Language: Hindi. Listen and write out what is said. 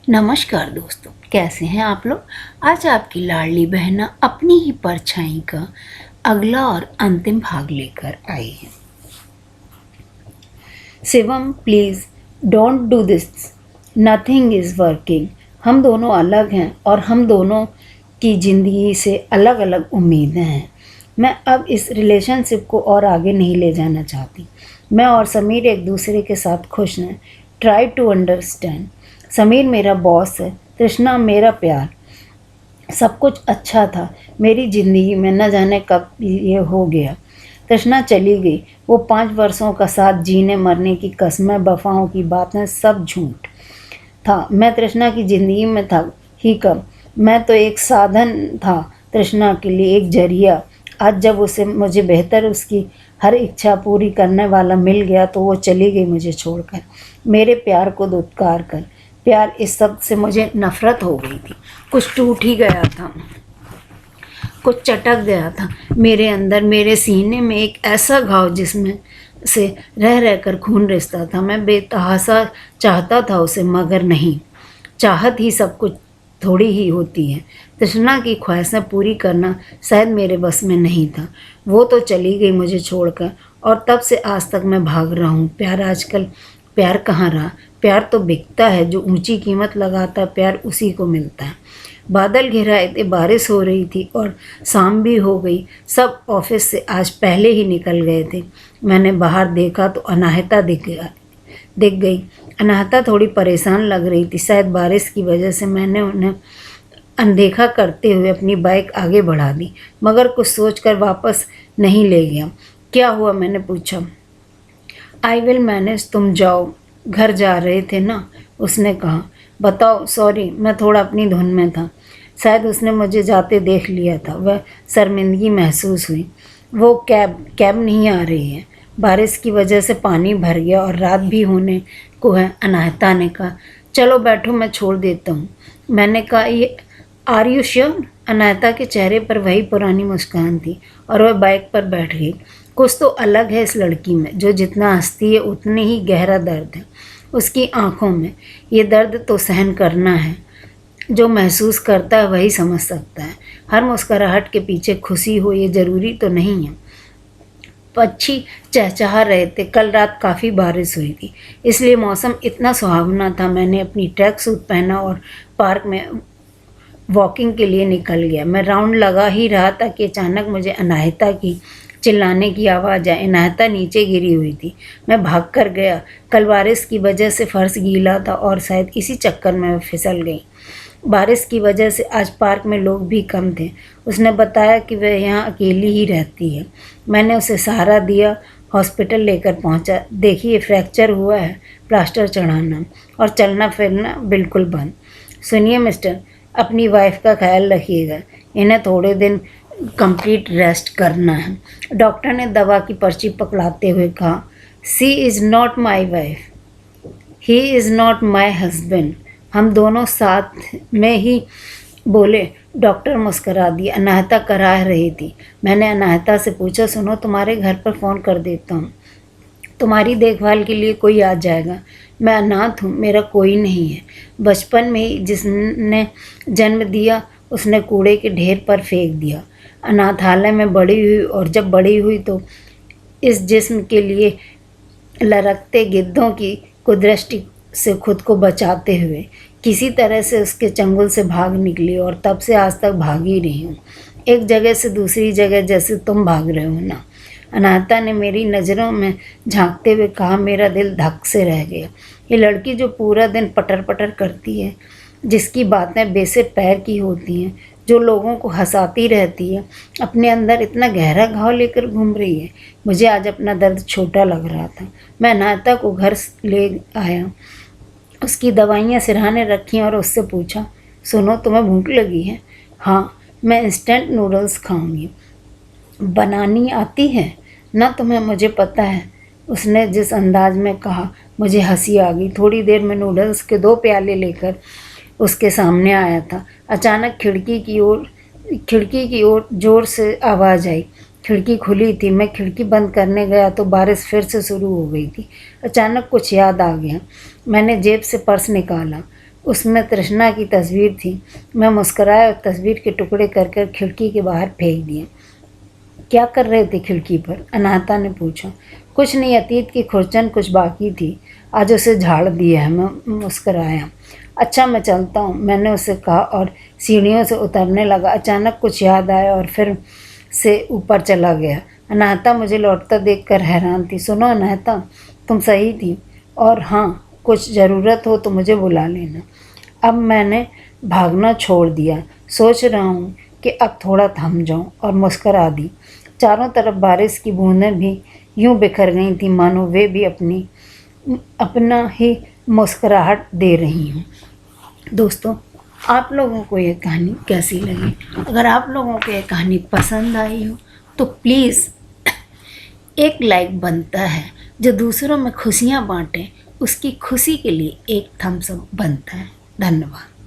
नमस्कार दोस्तों, कैसे हैं आप लोग। आज आपकी लाडली बहना अपनी ही परछाई का अगला और अंतिम भाग लेकर आई है। Shivam please don't do this, nothing is working. हम दोनों अलग हैं और हम दोनों की ज़िंदगी से अलग अलग उम्मीदें हैं। मैं अब इस रिलेशनशिप को और आगे नहीं ले जाना चाहती। मैं और समीर एक दूसरे के साथ खुश हैं। Try to understand. समीर मेरा बॉस है, तृष्णा मेरा प्यार। सब कुछ अच्छा था मेरी ज़िंदगी में, न जाने कब ये हो गया। तृष्णा चली गई। वो 5 वर्षों का साथ जीने मरने की कस्में, वफाओं की बातें, सब झूठ था। मैं तृष्णा की ज़िंदगी में था ही कब। मैं तो एक साधन था तृष्णा के लिए, एक जरिया। आज जब उसे मुझे बेहतर, उसकी हर इच्छा पूरी करने वाला मिल गया तो वो चली गई मुझे छोड़कर, मेरे प्यार को दुत्कार कर। प्यार, इस शब्द से मुझे नफ़रत हो गई थी। कुछ टूट ही गया था, कुछ चटक गया था मेरे अंदर, मेरे सीने में एक ऐसा घाव जिसमें से रह रहकर खून रिसता था। मैं बेतहासा चाहता था उसे, मगर नहीं। चाहत ही सब कुछ थोड़ी ही होती है। तृष्णा की ख्वाहिशें पूरी करना शायद मेरे बस में नहीं था। वो तो चली गई मुझे छोड़कर, और तब से आज तक मैं भाग रहा हूँ। प्यार आजकल, प्यार कहाँ रहा। प्यार तो बिकता है, जो ऊंची कीमत लगाता प्यार उसी को मिलता है। बादल घिराए थे, बारिश हो रही थी और शाम भी हो गई। सब ऑफिस से आज पहले ही निकल गए थे। मैंने बाहर देखा तो अनाहता दिख गई। अनाहता थोड़ी परेशान लग रही थी, शायद बारिश की वजह से। मैंने उन्हें अनदेखा करते हुए अपनी बाइक आगे बढ़ा दी, मगर कुछ सोचकर वापस नहीं ले गया। क्या हुआ, मैंने पूछा। आई विल मैनेज, तुम जाओ। घर जा रहे थे ना, उसने कहा। बताओ। सॉरी, मैं थोड़ा अपनी धुन में था। शायद उसने मुझे जाते देख लिया था। वह शर्मिंदगी महसूस हुई। वो कैब नहीं आ रही है। बारिश की वजह से पानी भर गया और रात भी होने को है। अनाहता ने कहा। चलो बैठो, मैं छोड़ देता हूँ। मैंने कहा, ये आर यू श्योर। अनाहता के चेहरे पर वही पुरानी मुस्कान थी और वह बाइक पर बैठ गई। कुछ तो अलग है इस लड़की में, जो जितना हंसती है उतने ही गहरा दर्द है उसकी आंखों में। ये दर्द तो सहन करना है। जो महसूस करता है वही समझ सकता है। हर मुस्कुराहट के पीछे खुशी हो, ये ज़रूरी तो नहीं है। पक्षी चहचहा रहे थे। कल रात काफ़ी बारिश हुई थी, इसलिए मौसम इतना सुहावना था। मैंने अपनी ट्रैक सूट पहना और पार्क में वॉकिंग के लिए निकल गया। मैं राउंड लगा ही रहा था कि अचानक मुझे अनाहता की चिल्लाने की आवाज़ आई। अनाहता नीचे गिरी हुई थी। मैं भाग कर गया। कल बारिश की वजह से फर्श गीला था और शायद इसी चक्कर में मैं फिसल गई। बारिश की वजह से आज पार्क में लोग भी कम थे। उसने बताया कि वह यहाँ अकेली ही रहती है। मैंने उसे सहारा दिया, हॉस्पिटल लेकर पहुँचा। देखिए, फ्रैक्चर हुआ है, प्लास्टर चढ़ाना और चलना फिरना बिल्कुल बंद। सुनिए मिस्टर, अपनी वाइफ का ख्याल रखिएगा। इन्हें थोड़े दिन कंप्लीट रेस्ट करना है। डॉक्टर ने दवा की पर्ची पकड़ाते हुए कहा। She is not my wife, he is not my husband. हम दोनों साथ में ही बोले। डॉक्टर मुस्करा दिया। अनाहता कराह रही थी। मैंने अनाहता से पूछा, सुनो, तुम्हारे घर पर फ़ोन कर देता हूँ, तुम्हारी देखभाल के लिए कोई आ जाएगा। मैं अनाथ हूँ, मेरा कोई नहीं है। बचपन में ही जिसने जन्म दिया उसने कूड़े के ढेर पर फेंक दिया। अनाथालय में बड़ी हुई और जब बड़ी हुई तो इस जिस्म के लिए लड़खते गिद्धों की कुदृष्टि से खुद को बचाते हुए किसी तरह से उसके चंगुल से भाग निकली और तब से आज तक भाग ही रही हूँ, एक जगह से दूसरी जगह, जैसे तुम भाग रहे हो ना। अनाहता ने मेरी नज़रों में झांकते हुए कहा। मेरा दिल धक से रह गया। ये लड़की जो पूरा दिन पटर पटर करती है, जिसकी बातें बेसे पैर की होती हैं, जो लोगों को हंसाती रहती है, अपने अंदर इतना गहरा घाव लेकर घूम रही है। मुझे आज अपना दर्द छोटा लग रहा था। मैं अनाहता को घर ले आया, उसकी दवाइयाँ सिरहाने रखी और उससे पूछा, सुनो, तुम्हें भूख लगी है? हाँ, मैं इंस्टेंट नूडल्स खाऊंगी। बनानी आती है ना तुम्हें? मुझे पता है। उसने जिस अंदाज में कहा, मुझे हंसी आ गई। थोड़ी देर में नूडल्स के 2 प्याले लेकर उसके सामने आया था। अचानक खिड़की की ओर जोर से आवाज़ आई। खिड़की खुली थी। मैं खिड़की बंद करने गया तो बारिश फिर से शुरू हो गई थी। अचानक कुछ याद आ गया। मैंने जेब से पर्स निकाला। उसमें तृष्णा की तस्वीर थी। मैं मुस्कुराया और तस्वीर के टुकड़े कर कर खिड़की के बाहर फेंक दिए। क्या कर रहे थे खिड़की पर? अनाहता ने पूछा। कुछ नहीं, अतीत की खुरचन कुछ बाकी थी, आज उसे झाड़ दिया है। मैं मुस्कराया। अच्छा मैं चलता हूँ, मैंने उसे कहा और सीढ़ियों से उतरने लगा। अचानक कुछ याद आया और फिर से ऊपर चला गया। अनाहता मुझे लौटता देखकर हैरान थी। सुनो अनाहता, तुम सही थी, और हाँ, कुछ ज़रूरत हो तो मुझे बुला लेना। अब मैंने भागना छोड़ दिया। सोच रहा हूँ कि अब थोड़ा थम जाऊँ, और मुस्करा दी। चारों तरफ बारिश की बूंदें भी यूं बिखर गई थी मानो वे भी अपना ही मुस्कुराहट दे रही हूँ। दोस्तों, आप लोगों को ये कहानी कैसी लगी? अगर आप लोगों को ये कहानी पसंद आई हो तो प्लीज़ एक लाइक बनता है। जो दूसरों में खुशियाँ बांटे उसकी खुशी के लिए एक थम्स अप बनता है। धन्यवाद।